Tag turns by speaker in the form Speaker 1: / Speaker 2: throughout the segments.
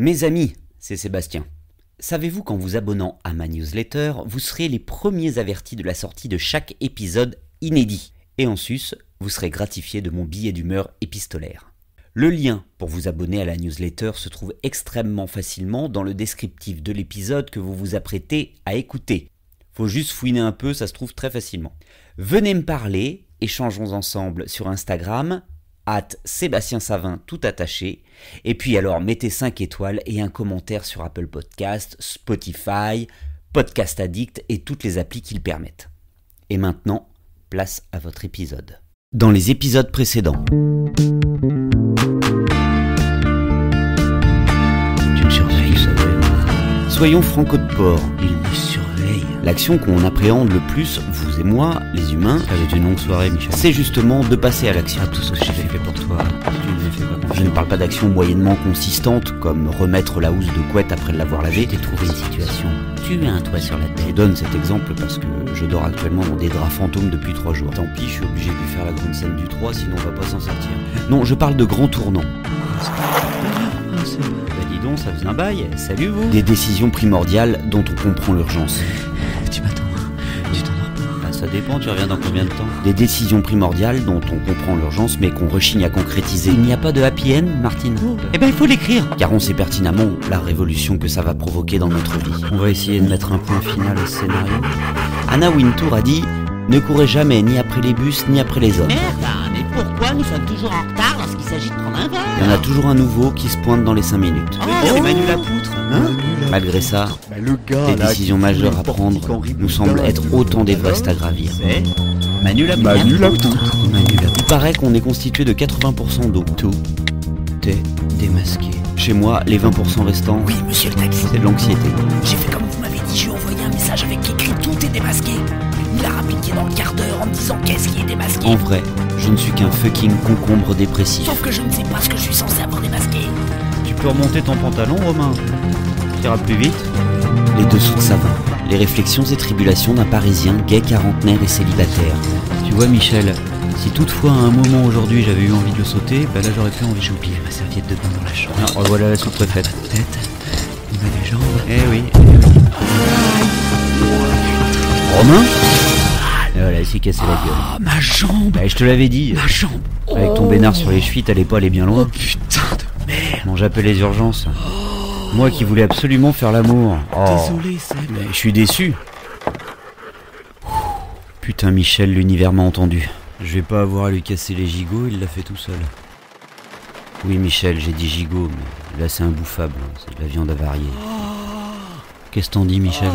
Speaker 1: Mes amis, c'est Sébastien. Savez-vous qu'en vous abonnant à ma newsletter, vous serez les premiers avertis de la sortie de chaque épisode inédit. Et en sus, vous serez gratifiés de mon billet d'humeur épistolaire. Le lien pour vous abonner à la newsletter se trouve extrêmement facilement dans le descriptif de l'épisode que vous vous apprêtez à écouter. Faut juste fouiner un peu, ça se trouve très facilement. Venez me parler, échangeons ensemble sur Instagram, @SébastienSavin tout attaché. Et puis alors mettez 5 étoiles et un commentaire sur Apple Podcast, Spotify, Podcast Addict et toutes les applis qui le permettent. Et maintenant, place à votre épisode. Dans les épisodes précédents. Tu me surveilles, ça fait. Soyons franco de port. Il me surveille. L'action qu'on appréhende le plus, vous et moi, les humains, avec une longue soirée, Michel, c'est justement de passer à l'action. Tout ce que j'ai fait pour toi, tu ne me fais pas confiance. Je ne parle pas d'action moyennement consistante, comme remettre la housse de couette après l'avoir lavée. Je t'ai trouvé une situation. Tu as un toit sur la tête. Je donne cet exemple parce que je dors actuellement dans des draps fantômes depuis 3 jours. Tant pis, je suis obligé de lui faire la grande scène du 3, sinon on va pas s'en sortir. Non, je parle de grands tournants. Bah dis donc, ça faisait un bail. Salut vous. Des décisions primordiales dont on comprend l'urgence.
Speaker 2: Tu m'attends, tu t'endors pas.
Speaker 1: Bah, ça dépend, tu reviens dans combien de temps? Des décisions primordiales dont on comprend l'urgence mais qu'on rechigne à concrétiser. Il n'y a pas de happy end, Martine? Eh ben il faut l'écrire. Car on sait pertinemment la révolution que ça va provoquer dans notre vie. On va essayer de mettre un point final à ce scénario. Anna Wintour a dit: ne courez jamais ni après les bus ni après les hommes.
Speaker 3: Merde, mais pourquoi nous sommes toujours en retard lorsqu'il s'agit de prendre un verre?
Speaker 1: Il y en a toujours un nouveau qui se pointe dans les 5 minutes.
Speaker 3: C'est Manu Lapoutre, hein?
Speaker 1: Malgré ça,
Speaker 2: Le gars,
Speaker 1: les décisions majeures à prendre nous semblent être autant d'Everest à gravir.
Speaker 3: C'est Manu Lapoutre.
Speaker 2: Manu Lapoutre.
Speaker 1: Il paraît qu'on est constitué de 80% d'eau. Tout est démasqué. Chez moi, les 20% restants,
Speaker 3: Oui, monsieur le taxi.
Speaker 1: c'est de l'anxiété.
Speaker 3: J'ai fait comme vous m'avez dit, je lui ai envoyé un message avec écrit tout est démasqué. Il a rappliqué dans le quart d'heure en me disant qu'est-ce qui est démasqué.
Speaker 1: En vrai, je ne suis qu'un fucking concombre dépressif.
Speaker 3: Sauf que je ne sais pas ce que je suis censé avoir démasqué.
Speaker 1: Tu peux remonter ton pantalon, Romain? Tu iras plus vite. Les dessous de Savin. Les réflexions et tribulations d'un Parisien gay, quarantenaire et célibataire. Tu vois, Michel, si toutefois à un moment aujourd'hui j'avais eu envie de le sauter, bah là j'aurais plus envie.
Speaker 3: J'ai oublié ma serviette de bain dans la chambre.
Speaker 1: Ah, revoilà la sous-préfète.
Speaker 3: Tête, il m'a des jambes.
Speaker 1: Eh oui. Romain? Et voilà, il s'est cassé la gueule.
Speaker 3: Ah, ma jambe.
Speaker 1: Bah, je te l'avais dit.
Speaker 3: Ma jambe.
Speaker 1: Avec ton bénard sur les chevilles, t'allais pas aller bien
Speaker 3: Oh
Speaker 1: loin.
Speaker 3: putain de merde.
Speaker 1: Bon, j'appelle les urgences. Moi qui voulais absolument faire l'amour. Oh.
Speaker 3: Désolé, Seb.
Speaker 1: Mais je suis déçu. Putain, Michel, l'univers m'a entendu. Je vais pas avoir à lui casser les gigots, il l'a fait tout seul. Oui, Michel, j'ai dit gigot, mais là c'est imbouffable. C'est de la viande avariée. Qu'est-ce t'en dis, Michel?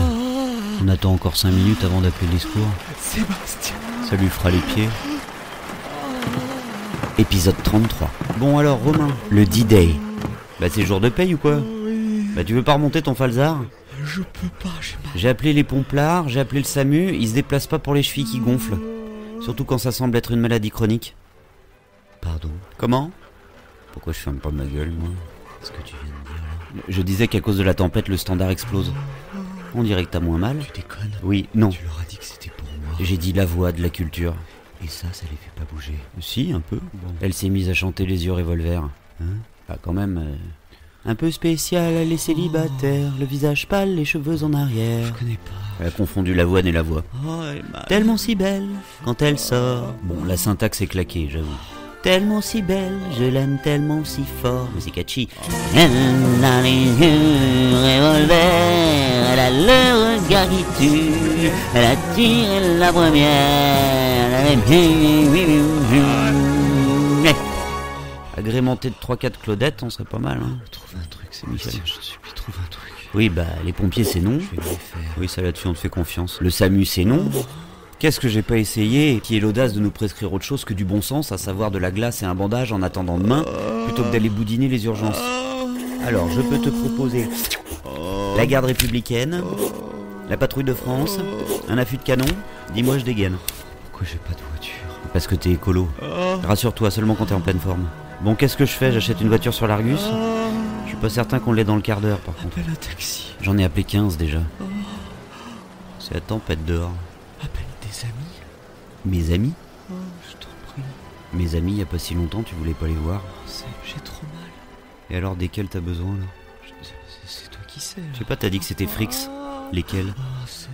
Speaker 1: On attend encore 5 minutes avant d'appeler les secours.
Speaker 3: Sébastien.
Speaker 1: Ça lui fera les pieds. Épisode 33. Bon alors, Romain, le D-Day. Bah c'est jour de paye ou quoi?
Speaker 3: Oui,
Speaker 1: Bah tu veux pas remonter ton falzar?
Speaker 3: je peux pas, j'ai mal.
Speaker 1: J'ai appelé les pomplards, j'ai appelé le SAMU, ils se déplacent pas pour les chevilles qui gonflent. Surtout quand ça semble être une maladie chronique.
Speaker 3: Pardon,
Speaker 1: Comment? Pourquoi je ferme pas ma gueule, moi?
Speaker 3: ce que tu viens de dire là.
Speaker 1: Je disais qu'à cause de la tempête, le standard explose. On dirait que t'as moins mal.
Speaker 3: Tu déconnes?
Speaker 1: Oui, non.
Speaker 3: Tu leur as dit que c'était pour moi.
Speaker 1: J'ai dit la voix de la culture.
Speaker 3: Et ça les fait pas bouger.
Speaker 1: Si, un peu.
Speaker 3: Bon.
Speaker 1: Elle s'est mise à chanter les yeux revolver.
Speaker 3: Hein?
Speaker 1: Bah quand même... Un peu spécial, elle est célibataire, le visage pâle, les cheveux en arrière.
Speaker 3: Je connais pas.
Speaker 1: Elle a confondu l'avoine et la voix.
Speaker 3: Oh, elle est mal.
Speaker 1: Tellement si belle, quand elle sort. Bon, la syntaxe est claquée, j'avoue. Tellement si belle, je l'aime tellement si fort. Mais c'est catchy. Elle a les yeux revolver, elle a le regard qui tue, elle a tiré la première, elle a... Agrémenté de 3-4 Claudettes, on serait pas mal, hein.
Speaker 3: Trouve un truc,
Speaker 1: C'est Michel.
Speaker 3: Je te supplie, trouve un truc.
Speaker 1: Oui, bah, les pompiers, c'est non.
Speaker 3: Je vais le faire.
Speaker 1: Oui, ça là-dessus, on te fait confiance. Le SAMU, c'est non. Qu'est-ce que j'ai pas essayé, qui est l'audace de nous prescrire autre chose que du bon sens, à savoir de la glace et un bandage en attendant demain, plutôt que d'aller boudiner les urgences. Alors, je peux te proposer la garde républicaine, la patrouille de France, un affût de canon. Dis-moi, je dégaine.
Speaker 3: Pourquoi j'ai pas de voiture?
Speaker 1: Parce que t'es écolo. Rassure-toi, seulement quand t'es en pleine forme. Bon, qu'est-ce que je fais? J'achète une voiture sur l'Argus? Je suis pas certain qu'on l'ait dans le quart d'heure, par contre.
Speaker 3: Appelle un taxi.
Speaker 1: J'en ai appelé 15 déjà. C'est la tempête dehors.
Speaker 3: Appelle des amis.
Speaker 1: Mes amis?
Speaker 3: Oh, je t'en prie.
Speaker 1: Mes amis, il y a pas si longtemps, tu voulais pas les voir.
Speaker 3: Seb, j'ai trop mal.
Speaker 1: Et alors, desquels t'as besoin, là?
Speaker 2: qui c'est?
Speaker 1: Je sais pas, t'as dit que c'était Frix. Lesquels?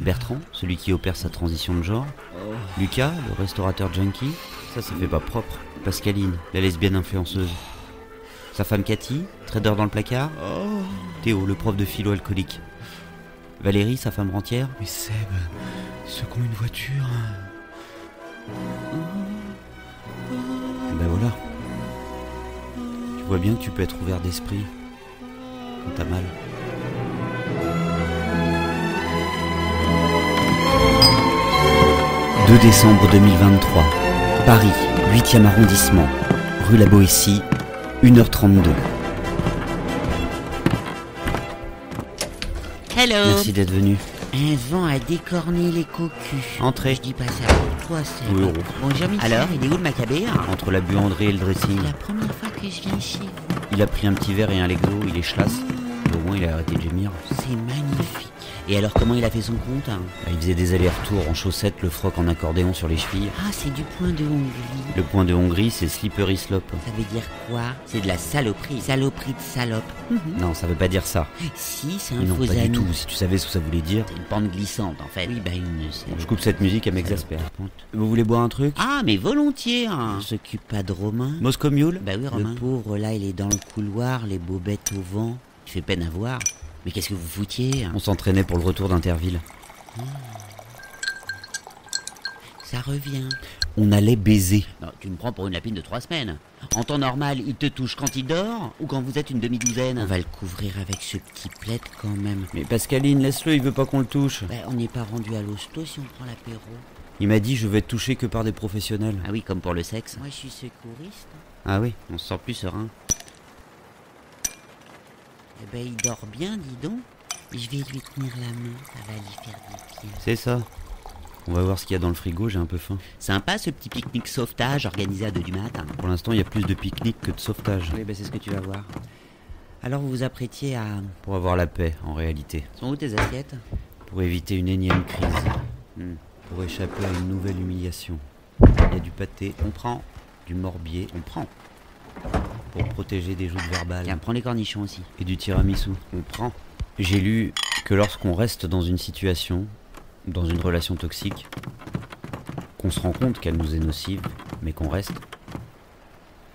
Speaker 1: Bertrand, celui qui opère sa transition de genre. Lucas, le restaurateur junkie. Ça fait pas propre. Pascaline, la lesbienne influenceuse. Sa femme Cathy, trader dans le placard. Théo, le prof de philo alcoolique. Valérie, sa femme rentière.
Speaker 2: Mais Seb, ceux qui ont une voiture.
Speaker 1: Ben voilà. Tu vois bien que tu peux être ouvert d'esprit quand t'as mal. « 2 décembre 2023, Paris, 8e arrondissement, rue La Boétie, 1h32.
Speaker 3: Hello.
Speaker 1: Merci d'être venu.
Speaker 3: Un vent a décorné les cocus.
Speaker 1: Entrez.
Speaker 3: Je dis pas ça pour toi, c'est.
Speaker 1: Oui, oh.
Speaker 3: Bonjour, Michel. Alors, il est où le macabère?
Speaker 1: Entre la buanderie et le dressing.
Speaker 3: La première fois que je viens chez vous.
Speaker 1: Il a pris un petit verre et un Lego, il est chlasse. Au moins il a arrêté de gémir.
Speaker 3: C'est magnifique. Et alors, comment il a fait son compte, hein?
Speaker 1: Il faisait des allers-retours en chaussettes, le froc en accordéon sur les chevilles.
Speaker 3: Ah, c'est du point de Hongrie.
Speaker 1: Le point de Hongrie, c'est slippery slope.
Speaker 3: Ça veut dire quoi? C'est de la saloperie. Saloperie de salope.
Speaker 1: Non, ça veut pas dire ça.
Speaker 3: Si, c'est un
Speaker 1: Mais non,
Speaker 3: faux
Speaker 1: pas
Speaker 3: ami.
Speaker 1: du tout. Si tu savais ce que ça voulait dire.
Speaker 3: C'est une pente glissante, en fait. Oui, bah une...
Speaker 1: Je coupe cette musique, elle m'exaspère. Vous voulez boire un truc?
Speaker 3: Ah, mais volontiers, hein. On s'occupe pas de Romain.
Speaker 1: Moscow Mule?
Speaker 3: Bah oui, Romain. Le pauvre, là, il est dans le couloir, les bobettes au vent. Il fait peine à voir. Mais qu'est-ce que vous foutiez, hein?
Speaker 1: On s'entraînait pour le retour d'Interville.
Speaker 3: Ça revient.
Speaker 1: On allait baiser.
Speaker 3: Non, tu me prends pour une lapine de 3 semaines. En temps normal, il te touche quand il dort ou quand vous êtes une demi-douzaine? On va le couvrir avec ce petit plaid quand même.
Speaker 1: Mais Pascaline, laisse-le, il veut pas qu'on le touche.
Speaker 3: Bah, on n'est pas rendu à l'hosto si on prend l'apéro.
Speaker 1: Il m'a dit je vais être touché que par des professionnels.
Speaker 3: Ah oui, comme pour le sexe. Moi, je suis secouriste.
Speaker 1: Ah oui, on se sent plus serein.
Speaker 3: Eh ben, il dort bien, dis donc. Je vais lui tenir la main, ça va lui faire du bien.
Speaker 1: C'est ça. On va voir ce qu'il y a dans le frigo, j'ai un peu faim.
Speaker 3: Sympa ce petit pique-nique sauvetage organisé à 2 du matin.
Speaker 1: Pour l'instant, il y a plus de pique-nique que de sauvetage.
Speaker 3: Oui, ben c'est ce que tu vas voir. Alors vous vous apprêtiez à...
Speaker 1: Pour avoir la paix, en réalité.
Speaker 3: Sont où tes assiettes?
Speaker 1: Pour éviter une énième crise. Pour échapper à une nouvelle humiliation. Il y a du pâté, on prend. Du morbier, on prend. Pour protéger des joutes verbales.
Speaker 3: Tiens, prends les cornichons aussi.
Speaker 1: Et du tiramisu, on prend. J'ai lu que lorsqu'on reste dans une situation, dans une relation toxique, qu'on se rend compte qu'elle nous est nocive, mais qu'on reste,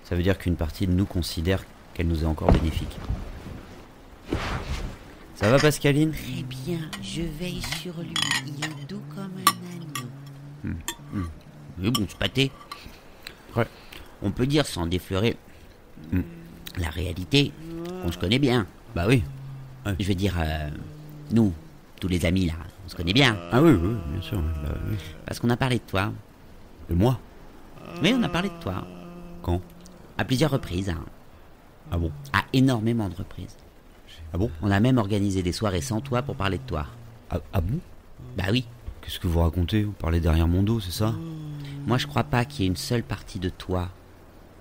Speaker 1: ça veut dire qu'une partie de nous considère qu'elle nous est encore bénéfique. Ça va, Pascaline?
Speaker 3: Très bien, je veille sur lui. Il est doux comme un agneau. Mais bon, ce pâté.
Speaker 1: Ouais.
Speaker 3: On peut dire sans défleurer la réalité qu'on se connaît bien.
Speaker 1: Bah oui.
Speaker 3: Je veux dire, nous, tous les amis là, on se connaît bien.
Speaker 1: Ah oui, oui, bien sûr. Bah, oui.
Speaker 3: Parce qu'on a parlé de toi.
Speaker 1: De moi?
Speaker 3: Oui, on a parlé de toi.
Speaker 1: Quand?
Speaker 3: À plusieurs reprises. Hein.
Speaker 1: Ah bon?
Speaker 3: À énormément de reprises.
Speaker 1: Ah bon?
Speaker 3: On a même organisé des soirées sans toi pour parler de toi.
Speaker 1: Ah bon?
Speaker 3: Bah oui.
Speaker 1: Qu'est-ce que vous racontez? Vous parlez derrière mon dos, c'est ça?
Speaker 3: Moi, je crois pas qu'il y ait une seule partie de toi,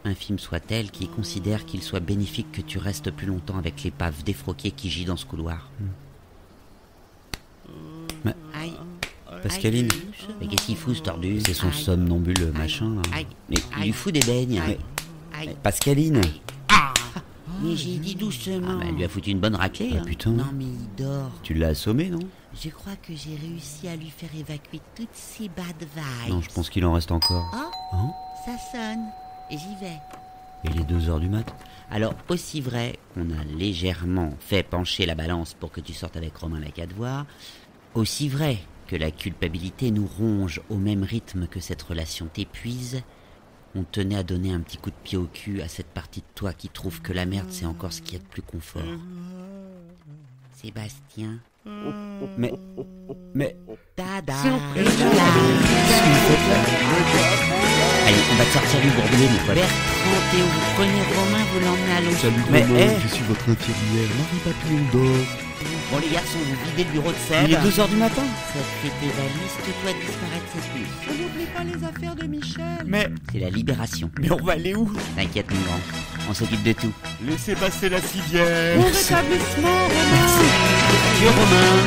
Speaker 3: infime soit-elle, qui considère qu'il soit bénéfique que tu restes plus longtemps avec l'épave défroquée qui gît dans ce couloir.
Speaker 1: Mais...
Speaker 3: Aïe.
Speaker 1: Pascaline.
Speaker 3: Mais qu'est-ce qu'il fout, ce tordu?
Speaker 1: C'est son somnambule machin, là.
Speaker 3: Aïe. Mais il lui fout des beignes.
Speaker 1: Mais Pascaline.
Speaker 3: Mais j'ai dit doucement. Elle lui a foutu une bonne raclée.
Speaker 1: Ah, putain.
Speaker 3: Non, mais il dort.
Speaker 1: Tu l'as assommé, non?
Speaker 3: Je crois que j'ai réussi à lui faire évacuer toutes ces bad vibes.
Speaker 1: Non, je pense qu'il en reste encore.
Speaker 3: Oh,
Speaker 1: Hein?
Speaker 3: ça sonne. J'y vais.
Speaker 1: Et il est 2h du mat?
Speaker 3: Alors, aussi vrai qu'on a légèrement fait pencher la balance pour que tu sortes avec Romain Lacadevoire, aussi vrai que la culpabilité nous ronge au même rythme que cette relation t'épuise, on tenait à donner un petit coup de pied au cul à cette partie de toi qui trouve que la merde c'est encore ce qu'il y a de plus confort. Sébastien.
Speaker 1: Mais...
Speaker 3: Tada. Allez, on va te sortir du bourbier, mon pote. Bertrand, Théo, vous prenez Romain, vous l'emmenez à l'eau.
Speaker 2: Salut
Speaker 1: Mais,
Speaker 2: Romain, je suis votre infirmière, Marie Papillon d'or.
Speaker 3: Bon les garçons, vous videz le bureau de Seb.
Speaker 1: Il est 2h du matin?
Speaker 3: Ça fait tes valises, que toi disparaître cette nuit. On n'oublie pas les affaires de Michel.
Speaker 1: Mais
Speaker 3: C'est la libération.
Speaker 1: on va aller où?
Speaker 3: T'inquiète mon grand, on s'occupe de tout.
Speaker 1: Laissez passer la civière.
Speaker 3: Bon rétablissement, Romain. Dieu Romain.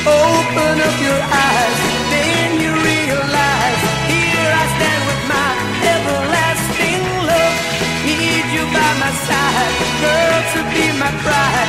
Speaker 4: Open up your eyes, then you realize, here I stand with my everlasting love. Need you by my side, girl, to be my bride.